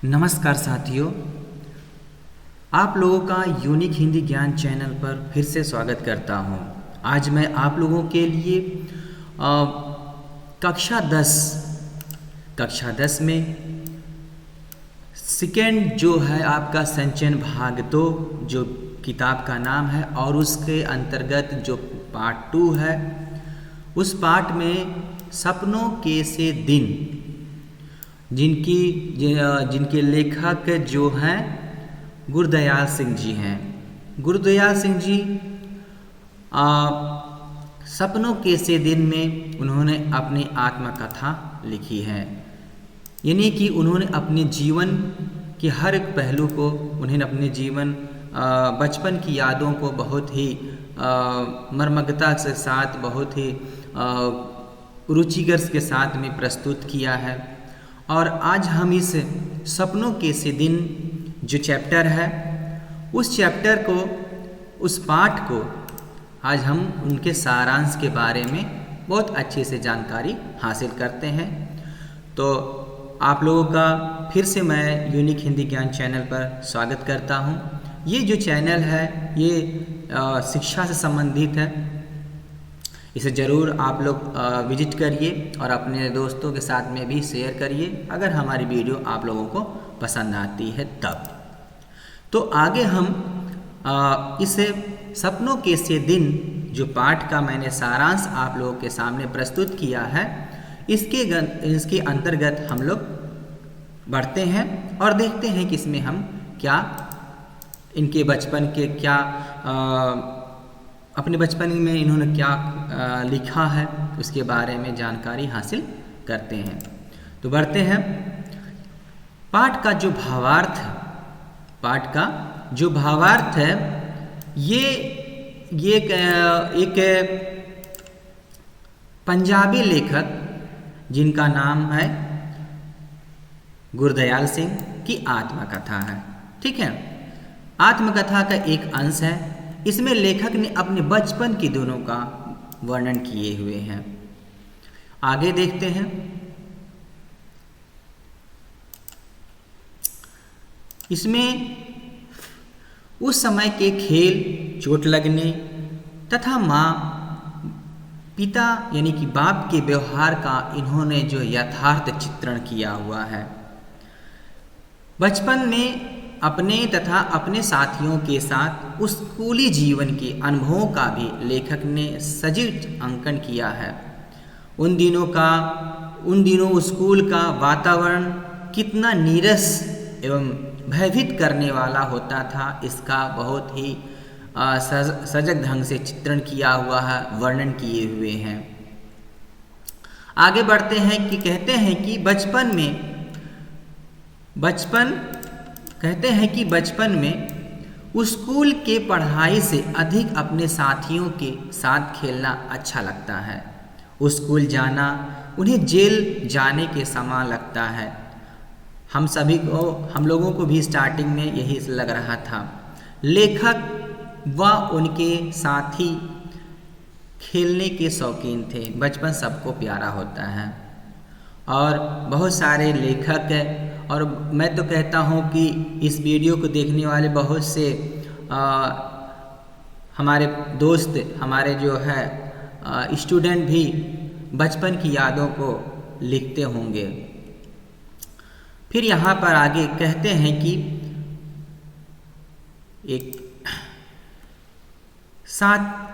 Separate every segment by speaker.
Speaker 1: नमस्कार साथियों, आप लोगों का यूनिक हिंदी ज्ञान चैनल पर फिर से स्वागत करता हूं। आज मैं आप लोगों के लिए कक्षा 10 में सेकेंड जो है आपका संचयन भाग 2 जो किताब का नाम है और उसके अंतर्गत जो पार्ट 2 है, उस पार्ट में सपनों के से दिन जिनके लेखक जो हैं गुरदयाल सिंह जी हैं। गुरदयाल सिंह जी सपनों के से दिन में उन्होंने अपनी आत्मकथा लिखी है, यानी कि उन्होंने अपने जीवन के हर एक पहलू को, उन्हें अपने जीवन बचपन की यादों को बहुत ही मर्मज्ञता के साथ, बहुत ही रुचिकर के साथ में प्रस्तुत किया है। और आज हम इस सपनों के से दिन जो चैप्टर है, उस चैप्टर को, उस पाठ को आज हम उनके सारांश के बारे में बहुत अच्छे से जानकारी हासिल करते हैं। तो आप लोगों का फिर से मैं यूनिक हिंदी ज्ञान चैनल पर स्वागत करता हूं। ये जो चैनल है ये शिक्षा से संबंधित है। इसे ज़रूर आप लोग विजिट करिए और अपने दोस्तों के साथ में भी शेयर करिए अगर हमारी वीडियो आप लोगों को पसंद आती है तब। तो आगे हम इसे सपनों के से दिन जो पाठ का मैंने सारांश आप लोगों के सामने प्रस्तुत किया है, इसके अंतर्गत हम लोग बढ़ते हैं और देखते हैं कि इसमें हम क्या इनके बचपन के क्या अपने बचपन में इन्होंने क्या लिखा है, उसके बारे में जानकारी हासिल करते हैं। तो बढ़ते हैं। पाठ का जो भावार्थ है, ये एक पंजाबी लेखक जिनका नाम है गुरदयाल सिंह की आत्मकथा है। ठीक है, आत्मकथा का एक अंश है। इसमें लेखक ने अपने बचपन के दिनों का वर्णन किए हुए हैं। आगे देखते हैं। इसमें उस समय के खेल, चोट लगने तथा माँ पिता यानी कि बाप के व्यवहार का इन्होंने जो यथार्थ चित्रण किया हुआ है। बचपन में अपने तथा अपने साथियों के साथ उस स्कूली जीवन के अनुभवों का भी लेखक ने सजीव अंकन किया है। उन दिनों स्कूल का वातावरण कितना नीरस एवं भयभीत करने वाला होता था, इसका बहुत ही सजग ढंग से चित्रण किया हुआ है, वर्णन किए हुए हैं। आगे बढ़ते हैं कि कहते हैं कि बचपन में स्कूल के पढ़ाई से अधिक अपने साथियों के साथ खेलना अच्छा लगता है। स्कूल जाना उन्हें जेल जाने के समान लगता है। हम लोगों को भी स्टार्टिंग में यही लग रहा था। लेखक व उनके साथी खेलने के शौकीन थे। बचपन सबको प्यारा होता है और बहुत सारे लेखक हैं। और मैं तो कहता हूँ कि इस वीडियो को देखने वाले बहुत से हमारे दोस्त, हमारे जो है स्टूडेंट भी बचपन की यादों को लिखते होंगे। फिर यहाँ पर आगे कहते हैं कि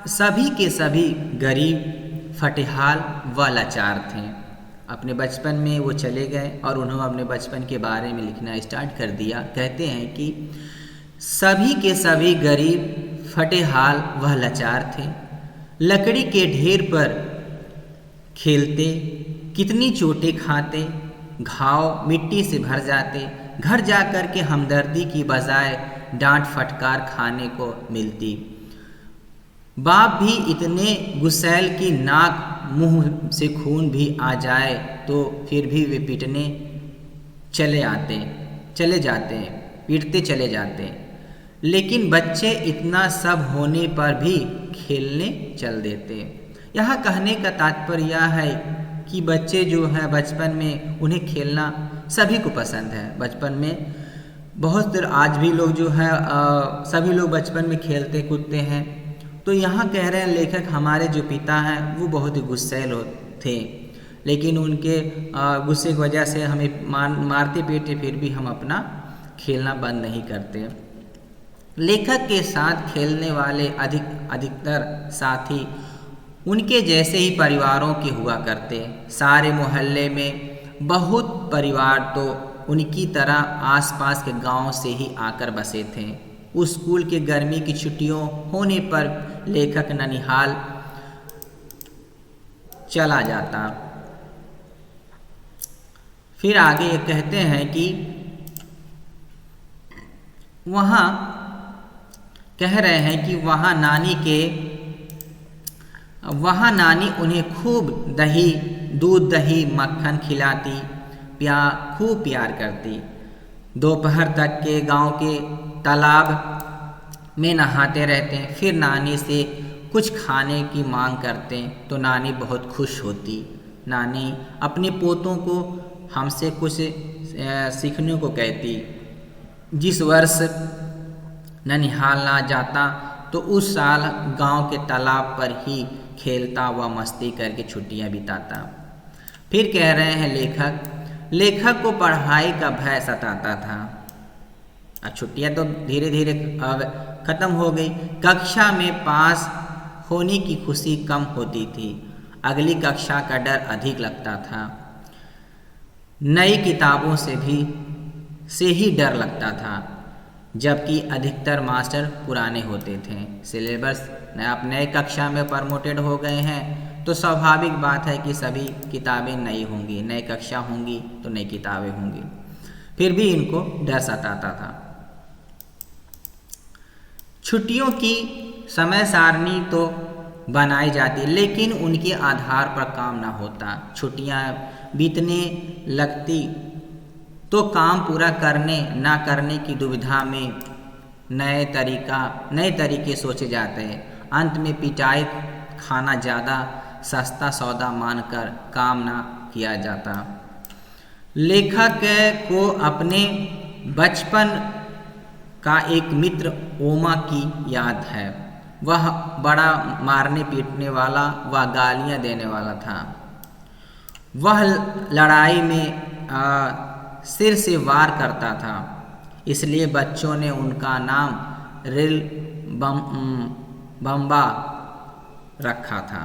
Speaker 1: सभी के सभी गरीब, फटेहाल व लाचार थे। अपने बचपन में वो चले गए और उन्होंने अपने बचपन के बारे में लिखना स्टार्ट कर दिया। कहते हैं कि सभी के सभी गरीब, फटेहाल व लाचार थे। लकड़ी के ढेर पर खेलते, कितनी चोटें खाते, घाव मिट्टी से भर जाते। घर जाकर के हमदर्दी की बजाय डांट फटकार खाने को मिलती। बाप भी इतने गुस्सैल की नाक मुंह से खून भी आ जाए तो फिर भी वे पीटते चले जाते। लेकिन बच्चे इतना सब होने पर भी खेलने चल देते। यहाँ कहने का तात्पर्य यह है कि बच्चे जो है बचपन में उन्हें खेलना सभी को पसंद है। बचपन में बहुत देर आज भी लोग जो है सभी लोग बचपन में खेलते कूदते हैं। तो यहाँ कह रहे हैं लेखक, हमारे जो पिता हैं वो बहुत ही गुस्सैल थे, लेकिन उनके गुस्से की वजह से हमें मारते पीटते, फिर भी हम अपना खेलना बंद नहीं करते। लेखक के साथ खेलने वाले अधिकतर साथी उनके जैसे ही परिवारों के हुआ करते। सारे मोहल्ले में बहुत परिवार तो उनकी तरह आसपास के गांव से ही आकर बसे थे। उस स्कूल के गर्मी की छुट्टियों होने पर लेखक ननिहाल चला जाता। फिर आगे ये कहते हैं कि वहाँ कह रहे हैं कि वहाँ नानी उन्हें खूब दूध दही मक्खन खिलाती, खूब प्यार करती। दोपहर तक के गांव के तालाब में नहाते रहते। फिर नानी से कुछ खाने की मांग करते तो नानी बहुत खुश होती। नानी अपने पोतों को हमसे कुछ सीखने को कहती। जिस वर्ष ननिहाल ना जाता तो उस साल गांव के तालाब पर ही खेलता व मस्ती करके छुट्टियां बिताता। फिर कह रहे हैं लेखक को पढ़ाई का भय सताता था। अब छुट्टियां तो धीरे धीरे खत्म हो गई। कक्षा में पास होने की खुशी कम होती थी, अगली कक्षा का डर अधिक लगता था। नई किताबों से ही डर लगता था, जबकि अधिकतर मास्टर पुराने होते थे। सिलेबस आप नए कक्षा में प्रमोटेड हो गए हैं तो स्वाभाविक बात है कि सभी किताबें नई होंगी, नई कक्षा होंगी तो नई किताबें होंगी। फिर भी इनको डर सताता था। छुट्टियों की समय सारणी तो बनाई जाती, लेकिन उनके आधार पर काम ना होता। छुट्टियां बीतने लगती तो काम पूरा करने ना करने की दुविधा में नए तरीके सोचे जाते हैं। अंत में पिटाई खाना ज़्यादा सस्ता सौदा मानकर काम ना किया जाता। लेखक को अपने बचपन का एक मित्र ओमा की याद है। वह बड़ा मारने पीटने वाला व गालियाँ देने वाला था। वह लड़ाई में सिर से वार करता था, इसलिए बच्चों ने उनका नाम रिल बम्बा रखा था।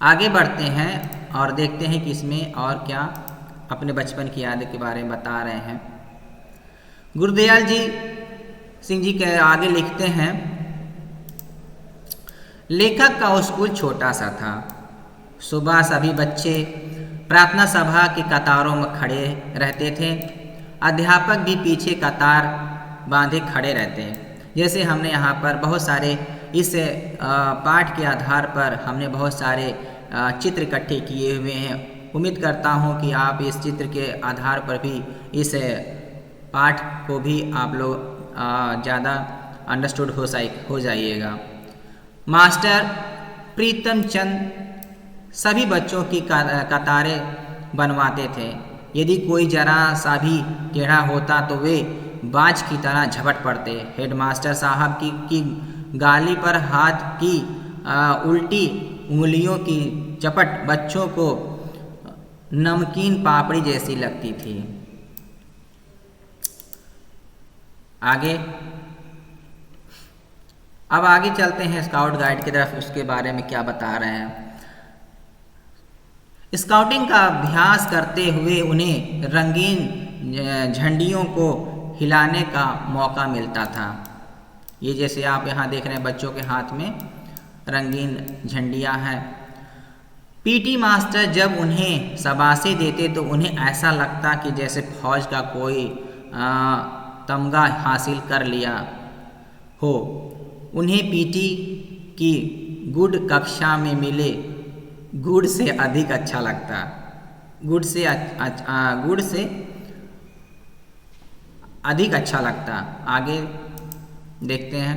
Speaker 1: आगे बढ़ते हैं और देखते हैं कि इसमें और क्या अपने बचपन की याद के बारे में बता रहे हैं। गुरदयाल जी सिंह जी के आगे लिखते हैं, लेखक का स्कूल छोटा सा था। सुबह सभी बच्चे प्रार्थना सभा की कतारों में खड़े रहते थे। अध्यापक भी पीछे कतार बांधे खड़े रहते हैं। जैसे हमने यहाँ पर बहुत सारे इस पाठ के आधार पर हमने बहुत सारे चित्र इकट्ठे किए हुए हैं। उम्मीद करता हूँ कि आप इस चित्र के आधार पर भी इस पाठ को भी आप लोग ज़्यादा अंडरस्टूड हो जाइएगा। मास्टर प्रीतम चंद सभी बच्चों की कतारें बनवाते थे। यदि कोई जरा सा भी टेढ़ा होता तो वे बाज की तरह झपट पड़ते। हेडमास्टर साहब की गाली पर हाथ की उल्टी उंगलियों की चपट बच्चों को नमकीन पापड़ी जैसी लगती थी। अब आगे चलते हैं स्काउट गाइड की तरफ। उसके बारे में क्या बता रहे हैं। स्काउटिंग का अभ्यास करते हुए उन्हें रंगीन झंडियों को हिलाने का मौका मिलता था। ये जैसे आप यहाँ देख रहे हैं, बच्चों के हाथ में रंगीन झंडियाँ हैं। पीटी मास्टर जब उन्हें शाबाशी देते तो उन्हें ऐसा लगता कि जैसे फौज का कोई तमगा हासिल कर लिया हो। उन्हें पीटी की गुड कक्षा में मिले गुड़ से अधिक अच्छा लगता। गुड़ से अधिक अच्छा लगता। आगे देखते हैं।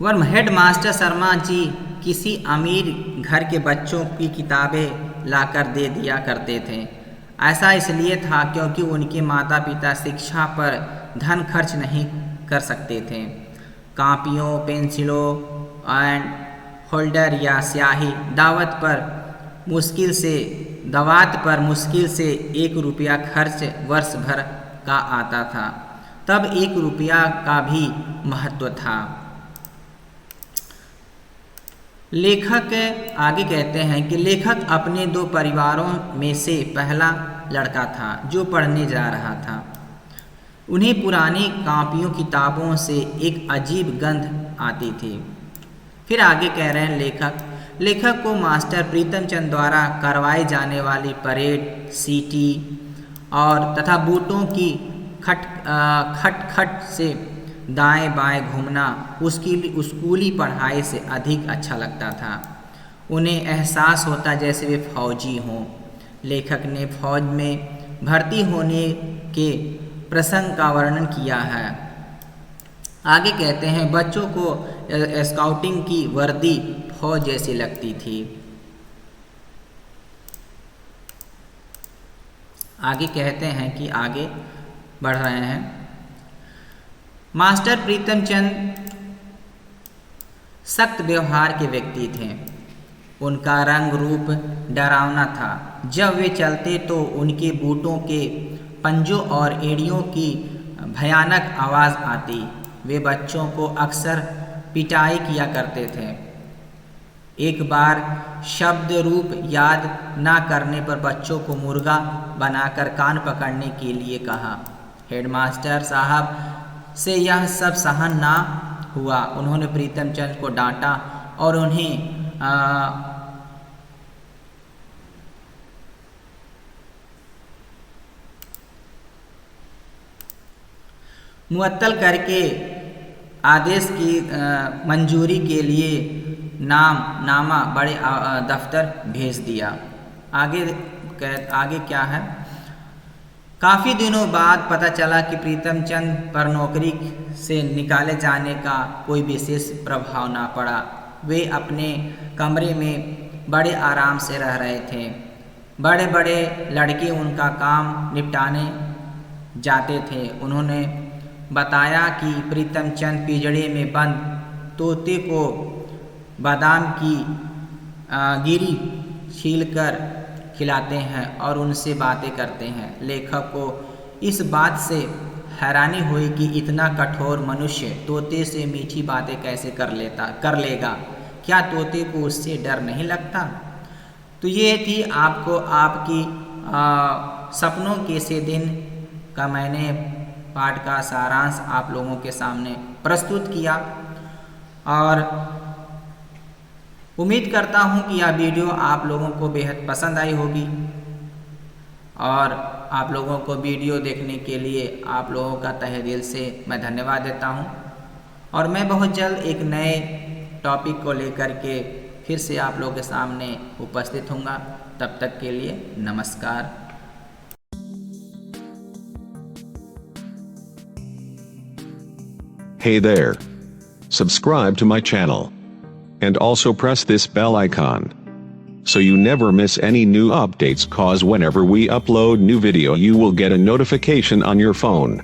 Speaker 1: वह हेड मास्टर शर्मा जी किसी अमीर घर के बच्चों की किताबें लाकर दे दिया करते थे। ऐसा इसलिए था क्योंकि उनके माता पिता शिक्षा पर धन खर्च नहीं कर सकते थे। कापियों, पेंसिलों एंड होल्डर या स्याही दावत पर मुश्किल से 1 रुपया खर्च वर्ष भर का आता था। तब 1 रुपया का भी महत्व था। लेखक आगे कहते हैं कि लेखक अपने 2 परिवारों में से पहला लड़का था जो पढ़ने जा रहा था। उन्हें पुरानी कापियों किताबों से एक अजीब गंध आती थी। फिर आगे कह रहे हैं लेखक को मास्टर प्रीतम चंद द्वारा करवाई जाने वाली परेड, सीटी और तथा बूटों की खट से दाएं बाएं घूमना उसकी स्कूली पढ़ाई से अधिक अच्छा लगता था। उन्हें एहसास होता जैसे वे फौजी हों। लेखक ने फौज में भर्ती होने के प्रसंग का वर्णन किया है। आगे कहते हैं बच्चों को स्काउटिंग की वर्दी फौज जैसी लगती थी। आगे कहते हैं कि आगे बढ़ रहे हैं। मास्टर प्रीतम चंद सख्त व्यवहार के व्यक्ति थे। उनका रंग रूप डरावना था। जब वे चलते तो उनके बूटों के पंजों और एड़ियों की भयानक आवाज़ आती। वे बच्चों को अक्सर पिटाई किया करते थे। एक बार शब्द रूप याद ना करने पर बच्चों को मुर्गा बनाकर कान पकड़ने के लिए कहा। हेडमास्टर साहब से यह सब सहन ना हुआ। उन्होंने प्रीतम चंद को डांटा और उन्हें मुअत्तल करके आदेश की मंजूरी के लिए नामा बड़े दफ्तर भेज दिया। आगे क्या है? काफ़ी दिनों बाद पता चला कि प्रीतम चंद पर नौकरी से निकाले जाने का कोई विशेष प्रभाव ना पड़ा। वे अपने कमरे में बड़े आराम से रह रहे थे। बड़े बड़े लड़के उनका काम निपटाने जाते थे। उन्होंने बताया कि प्रीतम चंद पिंजड़े में बंद तोते को बादाम की गिरी छीलकर खिलाते हैं और उनसे बातें करते हैं। लेखक को इस बात से हैरानी हुई कि इतना कठोर मनुष्य तोते से मीठी बातें कैसे कर लेगा। क्या तोते को उससे डर नहीं लगता? तो ये थी आपको आपकी सपनों के से दिन का मैंने पाठ का सारांश आप लोगों के सामने प्रस्तुत किया और उम्मीद करता हूं कि यह वीडियो आप लोगों को बेहद पसंद आई होगी और आप लोगों को वीडियो देखने के लिए आप लोगों का तहे दिल से मैं धन्यवाद देता हूं और मैं बहुत जल्द एक नए टॉपिक को लेकर के फिर से आप लोगों के सामने उपस्थित होऊंगा। तब तक के लिए नमस्कार।
Speaker 2: Hey there. Subscribe to my channel. And also press this bell icon. So you never miss any new updates, cause whenever we upload new video you will get a notification on your phone.